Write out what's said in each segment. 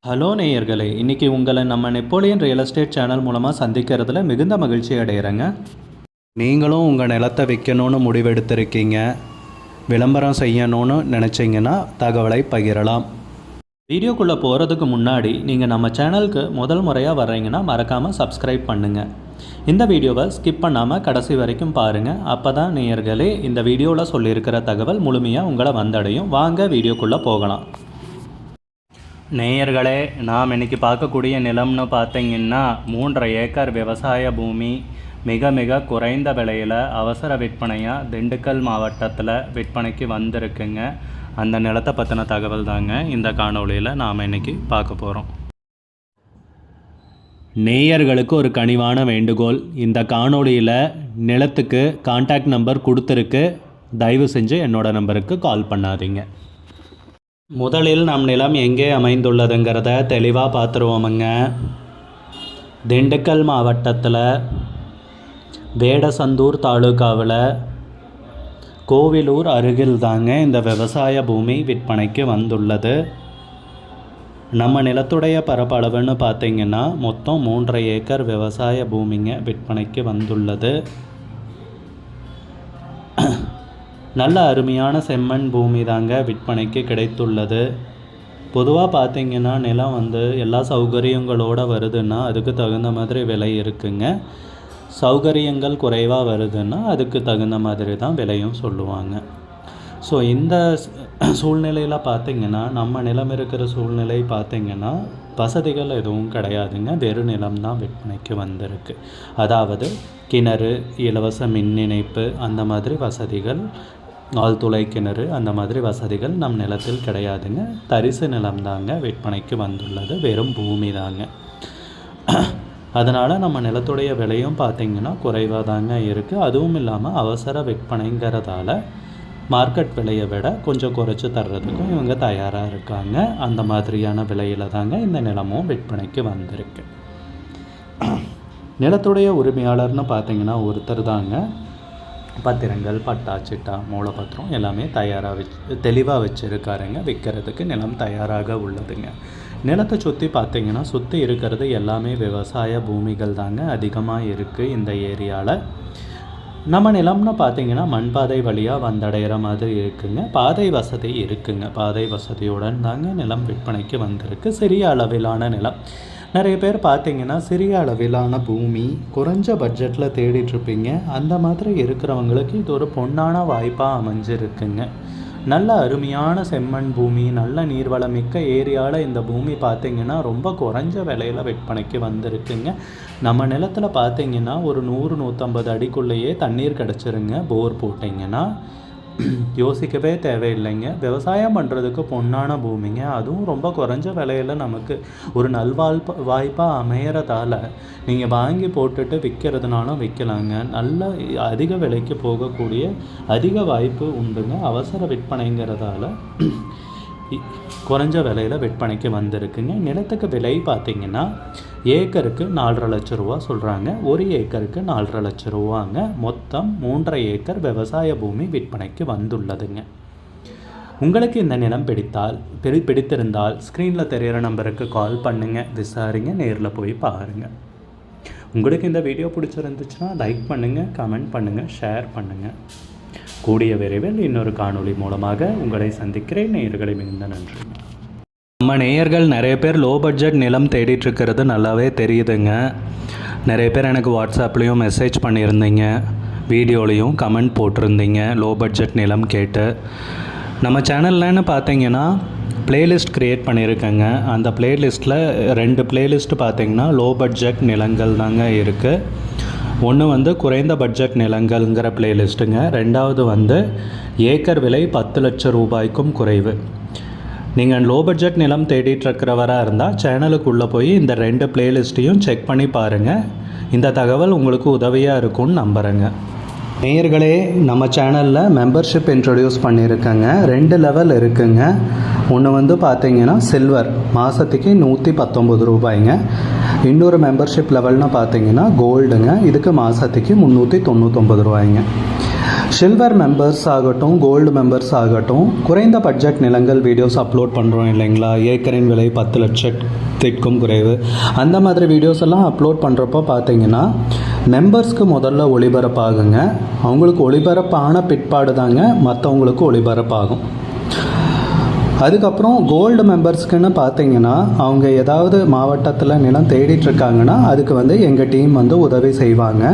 Hello நேயர்களே, இன்றைக்கி உங்களை நம்ம நெப்போலியன் ரியல் எஸ்டேட் சேனல் மூலமாக சந்திக்கிறதுல மிகுந்த மகிழ்ச்சி அடைகிறேங்க. நீங்களும் உங்கள் நிலத்தை விற்கணும்னு முடிவெடுத்திருக்கீங்க, விளம்பரம் செய்யணும்னு நினச்சிங்கன்னா தகவலை பகிரலாம். வீடியோக்குள்ளே போகிறதுக்கு முன்னாடி நீங்கள் நம்ம சேனலுக்கு முதல் முறையாக வர்றீங்கன்னா மறக்காமல் சப்ஸ்கிரைப் பண்ணுங்கள். இந்த வீடியோவை ஸ்கிப் பண்ணாமல் கடைசி வரைக்கும் பாருங்கள். அப்போ தான் நேயர்களே இந்த வீடியோவில் சொல்லியிருக்கிற தகவல் முழுமையாக உங்களை வந்தடையும். வாங்க வீடியோக்குள்ளே போகலாம். நேயர்களே, நாம் இன்றைக்கி பார்க்கக்கூடிய நிலம்னு பார்த்தீங்கன்னா 3.5 ஏக்கர் விவசாய பூமி மிக மிக குறைந்த விலையில் அவசர விற்பனையாக திண்டுக்கல் மாவட்டத்தில் விற்பனைக்கு வந்திருக்குங்க. அந்த நிலத்தை பற்றின தகவல் தாங்க இந்த காணொளியில் நாம் இன்றைக்கி பார்க்க போகிறோம். நேயர்களுக்கு ஒரு கனிவான வேண்டுகோள், இந்த காணொளியில் நிலத்துக்கு கான்டாக்ட் நம்பர் கொடுத்துருக்கு, தயவு செஞ்சு என்னோடய நம்பருக்கு கால் பண்ணாதீங்க. முதலில் நம் நிலம் எங்கே அமைந்துள்ளதுங்கிறத தெளிவாக பார்த்துருவோமுங்க. திண்டுக்கல் மாவட்டத்தில் வேடசந்தூர் தாலுகாவில் கோவிலூர் அருகில் தாங்க இந்த விவசாய பூமி விற்பனைக்கு வந்துள்ளது. நம்ம நிலத்துடைய பரப்பளவுன்னு பார்த்திங்கன்னா மொத்தம் 3.5 ஏக்கர் விவசாய பூமிங்க விற்பனைக்கு வந்துள்ளது. நல்ல அருமையான செம்மண் பூமி தாங்க விற்பனைக்கு கிடைத்துள்ளது. பொதுவாக பார்த்திங்கன்னா நிலம் எல்லா சௌகரியங்களோடு வருதுன்னா அதுக்கு தகுந்த மாதிரி விலை இருக்குங்க. சௌகரியங்கள் குறைவாக வருதுன்னா அதுக்கு தகுந்த மாதிரி தான் விலையும் சொல்லுவாங்க. ஸோ இந்த சூழ்நிலையில் பார்த்திங்கன்னா நம்ம நிலம் இருக்கிற சூழ்நிலை பார்த்திங்கன்னா வசதிகள் எதுவும் கிடையாதுங்க. வெறும் நிலம்தான் விற்பனைக்கு வந்திருக்கு. அதாவது கிணறு, இலவச மின் இணைப்பு, அந்த மாதிரி வசதிகள், ஆழ்துளை கிணறு, அந்த மாதிரி வசதிகள் நம் நிலத்தில் கிடையாதுங்க. தரிசு நிலம் தாங்க விற்பனைக்கு வந்துள்ளது. வெறும் பூமி தாங்க. அதனால் நம்ம நிலத்துடைய விலையும் பார்த்திங்கன்னா குறைவாக தாங்க இருக்குது. அதுவும் இல்லாமல் அவசர விற்பனைங்கிறதால மார்க்கெட் விலையை விட கொஞ்சம் குறைச்சி தர்றதுக்கும் இவங்க தயாராக இருக்காங்க. அந்த மாதிரியான விலையில் தாங்க இந்த நிலமும் விற்பனைக்கு வந்திருக்கு. நிலத்துடைய உரிமையாளர்னு பார்த்திங்கன்னா ஒருத்தர் தாங்க. பத்திரங்கள், பட்டா, சிட்டா, மூலப்பத்திரம் எல்லாமே தெளிவாக வச்சுருக்காருங்க. விற்கிறதுக்கு நிலம் தயாராக உள்ளதுங்க. நிலத்தை சுற்றி பார்த்திங்கன்னா சுற்றி இருக்கிறது எல்லாமே விவசாய பூமிகள் தாங்க அதிகமாக இருக்குது இந்த ஏரியாவில். நம்ம நிலம்னு பார்த்திங்கன்னா மண்பாதை வழியாக வந்தடைகிற மாதிரி இருக்குங்க. பாதை வசதி இருக்குங்க. பாதை வசதியுடன் தாங்க நிலம் விற்பனைக்கு வந்திருக்கு. சிறிய அளவிலான நிலம். நிறைய பேர் பார்த்திங்கன்னா சிறிய அளவிலான பூமி குறைஞ்ச பட்ஜெட்டில் தேடிட்டுருப்பீங்க. அந்த மாதிரி இருக்கிறவங்களுக்கு இது ஒரு பொன்னான வாய்ப்பாக அமைஞ்சிருக்குங்க. நல்ல அருமையான செம்மண் பூமி, நல்ல நீர்வளமிக்க ஏரியாவில் இந்த பூமி பார்த்திங்கன்னா ரொம்ப குறைஞ்ச விலையில் விற்பனைக்கு வந்திருக்குங்க. நம்ம நிலத்தில் பார்த்திங்கன்னா ஒரு 100-150 அடிக்குள்ளேயே தண்ணீர் கிடச்சிருங்க. போர் போட்டிங்கன்னா யோசிக்கவே தேவையில்லைங்க. விவசாயம் பண்ணுறதுக்கு பொன்னான பூமிங்க. அதுவும் ரொம்ப குறைஞ்ச விலையில் நமக்கு ஒரு வாய்ப்பாக அமையறதால நீங்கள் வாங்கி போட்டுட்டு விற்கிறதுனாலும் விற்கலாங்க. நல்ல அதிக விலைக்கு போகக்கூடிய அதிக வாய்ப்பு உண்டுங்க. அவசர விற்பனைங்கிறதால குறைஞ்ச விலையில் விற்பனைக்கு வந்திருக்குங்க. நிலத்துக்கு விலை பார்த்திங்கன்னா ஏக்கருக்கு 4.5 லட்ச ரூபா சொல்கிறாங்க. ஒரு ஏக்கருக்கு 4.5 லட்ச ரூபாங்க. மொத்தம் 3.5 ஏக்கர் விவசாய பூமி விற்பனைக்கு வந்துள்ளதுங்க. உங்களுக்கு இந்த நிலம் பிடித்திருந்தால் ஸ்க்ரீனில் தெரிகிற நம்பருக்கு கால் பண்ணுங்கள், விசாரிங்க, நேரில் போய் பாருங்கள். உங்களுக்கு இந்த வீடியோ பிடிச்சிருந்துச்சுன்னா லைக் பண்ணுங்கள், கமெண்ட் பண்ணுங்கள், ஷேர் பண்ணுங்கள். கூடிய விரைவில் இன்னொரு காணொளி மூலமாக உங்களை சந்திக்கிறேன். நேயர்களை மிகுந்த நன்றி. நம்ம நேயர்கள் நிறைய பேர் லோ பட்ஜெட் நிலம் தேடிட்டுருக்கிறது நல்லாவே தெரியுதுங்க. நிறைய பேர் எனக்கு வாட்ஸ்அப்லேயும் மெசேஜ் பண்ணியிருந்தீங்க, வீடியோலையும் கமெண்ட் போட்டிருந்தீங்க லோ பட்ஜெட் நிலம் கேட்டு. நம்ம சேனல்லன்னு பார்த்தீங்கன்னா ப்ளேலிஸ்ட் க்ரியேட் பண்ணியிருக்கேங்க. அந்த ப்ளேலிஸ்ட்டில் 2 ப்ளேலிஸ்ட்டு பார்த்திங்கன்னா லோ பட்ஜெட் நிலங்கள் தாங்க இருக்குது. ஒன்று குறைந்த பட்ஜெட் நிலங்கள்ங்கிற ப்ளேலிஸ்ட்டுங்க. ரெண்டாவது ஏக்கர் விலை 10 லட்சம் ரூபாய்க்கும் குறைவு. நீங்கள் லோ பட்ஜெட் நிலம் தேடிட்டுருக்கிறவராக இருந்தால் சேனலுக்குள்ளே போய் இந்த 2 ப்ளேலிஸ்ட்டையும் செக் பண்ணி பாருங்கள். இந்த தகவல் உங்களுக்கு உதவியாக இருக்கும்னு நம்புகிறேங்க. நேயர்களே, நம்ம சேனலில் மெம்பர்ஷிப் இன்ட்ரடியூஸ் பண்ணியிருக்கேங்க. 2 லெவல் இருக்குங்க. ஒன்று பார்த்திங்கன்னா சில்வர், மாதத்துக்கு 119 ரூபாய்ங்க. இன்னொரு மெம்பர்ஷிப் லெவல்னு பார்த்திங்கன்னா கோல்டுங்க. இதுக்கு மாதத்துக்கு 399 ரூபாய்ங்க. சில்வர் மெம்பர்ஸ் ஆகட்டும், கோல்டு மெம்பர்ஸ் ஆகட்டும், குறைந்த பட்ஜெட் நிலங்கள் வீடியோஸ் அப்லோட் பண்ணுறோம் இல்லைங்களா, ஏக்கரின் விலை 10 லட்சத்திற்கும் குறைவு, அந்த மாதிரி வீடியோஸ் எல்லாம் அப்லோட் பண்ணுறப்போ பார்த்தீங்கன்னா மெம்பர்ஸ்க்கு முதல்ல ஒளிபரப்பாகுங்க. அவங்களுக்கு ஒளிபரப்பான பிற்பாடு தாங்க மற்றவங்களுக்கு ஒளிபரப்பாகும். அதுக்கப்புறம் கோல்டு மெம்பர்ஸ்க்குன்னு பார்த்தீங்கன்னா அவங்க ஏதாவது மாவட்டத்தில் நிலம் தேடிட்டுருக்காங்கன்னா அதுக்கு எங்கள் டீம் உதவி செய்வாங்க.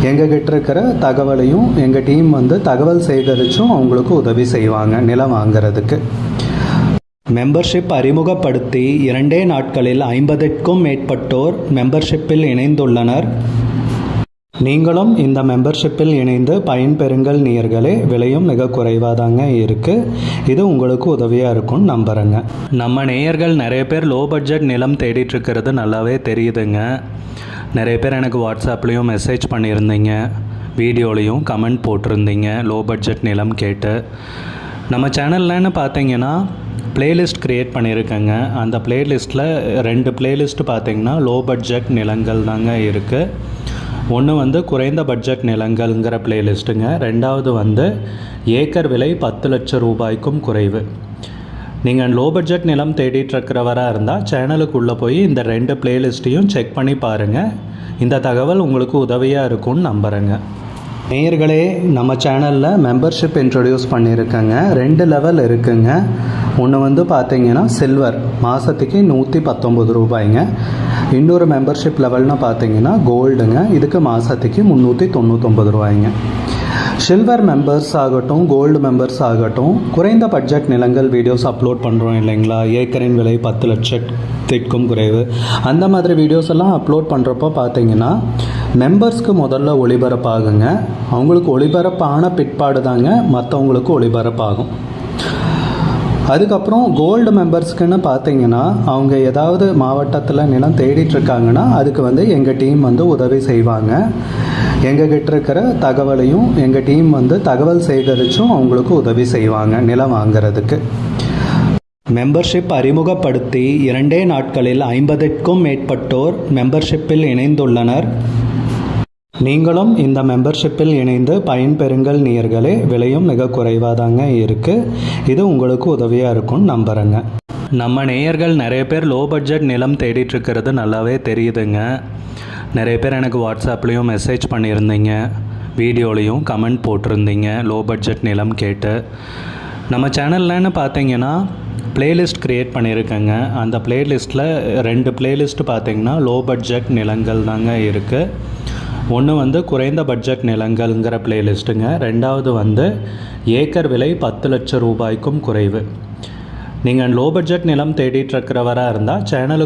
எங்ககிட்ட இருக்கிற தகவலையும் எங்கள் டீம் தகவல் சேகரித்தும் அவங்களுக்கு உதவி செய்வாங்க நிலம் வாங்கிறதுக்கு. மெம்பர்ஷிப் அறிமுகப்படுத்தி 2 நாட்களில் 50க்கும் மேற்பட்டோர் மெம்பர்ஷிப்பில் இணைந்துள்ளனர். நீங்களும் இந்த மெம்பர்ஷிப்பில் இணைந்து பயன்பெறுங்கள் நேயர்களே. விலையும் மிக குறைவாக தாங்க இருக்குது. இது உங்களுக்கு உதவியாக இருக்கும்னு நம்புகிறேங்க. நம்ம நேயர்கள் நிறைய பேர் லோ பட்ஜெட் நிலம் தேடிட்டுருக்கிறது நல்லாவே தெரியுதுங்க. நிறைய பேர் எனக்கு வாட்ஸ்அப்லேயும் மெசேஜ் பண்ணியிருந்தீங்க, வீடியோலையும் கமெண்ட் போட்டிருந்தீங்க லோ பட்ஜெட் நிலம் கேட்டு. நம்ம சேனல்லன்னு பார்த்தீங்கன்னா பிளேலிஸ்ட் க்ரியேட் பண்ணியிருக்கேங்க. அந்த பிளேலிஸ்ட்டில் 2 பிளேலிஸ்ட்டு பார்த்தீங்கன்னா லோ பட்ஜெட் நிலங்கள் தாங்க இருக்குது. ஒன்று குறைந்த பட்ஜெட் நிலங்கள்ங்கிற பிளேலிஸ்ட்டுங்க. ரெண்டாவது ஏக்கர் விலை 10 லட்சம் ரூபாய்க்கும் குறைவு. நீங்கள் லோ பட்ஜெட் நிலம் தேடிட்டுருக்கிறவராக இருந்தால் சேனலுக்குள்ளே போய் இந்த 2 பிளேலிஸ்ட்டையும் செக் பண்ணி பாருங்கள். இந்த தகவல் உங்களுக்கு உதவியாக இருக்கும்னு நம்புகிறேங்க. நேயர்களே, நம்ம சேனலில் மெம்பர்ஷிப் இன்ட்ரடியூஸ் பண்ணியிருக்கேங்க. 2 லெவல் இருக்குங்க. ஒன்று பார்த்தீங்கன்னா சில்வர், மாதத்துக்கு 119 ரூபாய்ங்க. இன்னொரு மெம்பர்ஷிப் லெவல்னு பார்த்தீங்கன்னா கோல்டுங்க, இதுக்கு மாதத்துக்கு 399 ரூபாய்ங்க. சில்வர் மெம்பர்ஸ் ஆகட்டும், கோல்டு மெம்பர்ஸ் ஆகட்டும், குறைந்த பட்ஜெட் நிலங்கள் வீடியோஸ் அப்லோட் பண்ணுறோம் இல்லைங்களா, ஏக்கரின் விலை 10 லட்சத்திற்கும் குறைவு, அந்த மாதிரி வீடியோஸ் எல்லாம் அப்லோட் பண்ணுறப்போ பார்த்தீங்கன்னா மெம்பர்ஸ்க்கு முதல்ல ஒளிபரப்பாகுங்க. அவங்களுக்கு ஒளிபரப்பான பிற்பாடு தாங்க மற்றவங்களுக்கு ஒளிபரப்பாகும். அதுக்கப்புறம் கோல்டு மெம்பர்ஸ்க்குன்னு பார்த்தீங்கன்னா அவங்க ஏதாவது மாவட்டத்தில் நிலம் தேடிட்டுருக்காங்கன்னா அதுக்கு எங்கள் டீம் உதவி செய்வாங்க. எங்ககிட்ட இருக்கிற தகவலையும் எங்கள் டீம் தகவல் சேகரித்தும் அவங்களுக்கு உதவி செய்வாங்க நிலம் வாங்கிறதுக்கு. மெம்பர்ஷிப் அறிமுகப்படுத்தி 2 நாட்களில் 50க்கும் மேற்பட்டோர் மெம்பர்ஷிப்பில் இணைந்துள்ளனர். நீங்களும் இந்த மெம்பர்ஷிப்பில் இணைந்து பயன்பெறுங்கள் நேயர்களே. விலையும் மிக குறைவாக தாங்க இருக்குது. இது உங்களுக்கு உதவியாக இருக்கும்னு நம்புகிறேங்க. நம்ம நேயர்கள் நிறைய பேர் லோ பட்ஜெட் நிலம் தேடிட்டுருக்கிறது நல்லாவே தெரியுதுங்க. நிறைய பேர் எனக்கு வாட்ஸ்அப்லேயும் மெசேஜ் பண்ணியிருந்தீங்க, வீடியோலையும் கமெண்ட் போட்டிருந்தீங்க லோ பட்ஜெட் நிலம் கேட்டு. நம்ம சேனல்லன்னு பார்த்தீங்கன்னா பிளேலிஸ்ட் க்ரியேட் பண்ணியிருக்கேங்க. அந்த பிளேலிஸ்ட்டில் 2 பிளேலிஸ்ட்டு பார்த்தீங்கன்னா லோ பட்ஜெட் நிலங்கள் தாங்க இருக்குது. ஒன்று குறைந்த பட்ஜெட் நிலங்கள்ங்கிற பிளேலிஸ்ட்டுங்க. ரெண்டாவது ஏக்கர் விலை 10 லட்சம் ரூபாய்க்கும் குறைவு. நீங்கள் லோ பட்ஜெட் நிலம் தேடிட்டுருக்கிறவராக இருந்தால் சேனலுக்கு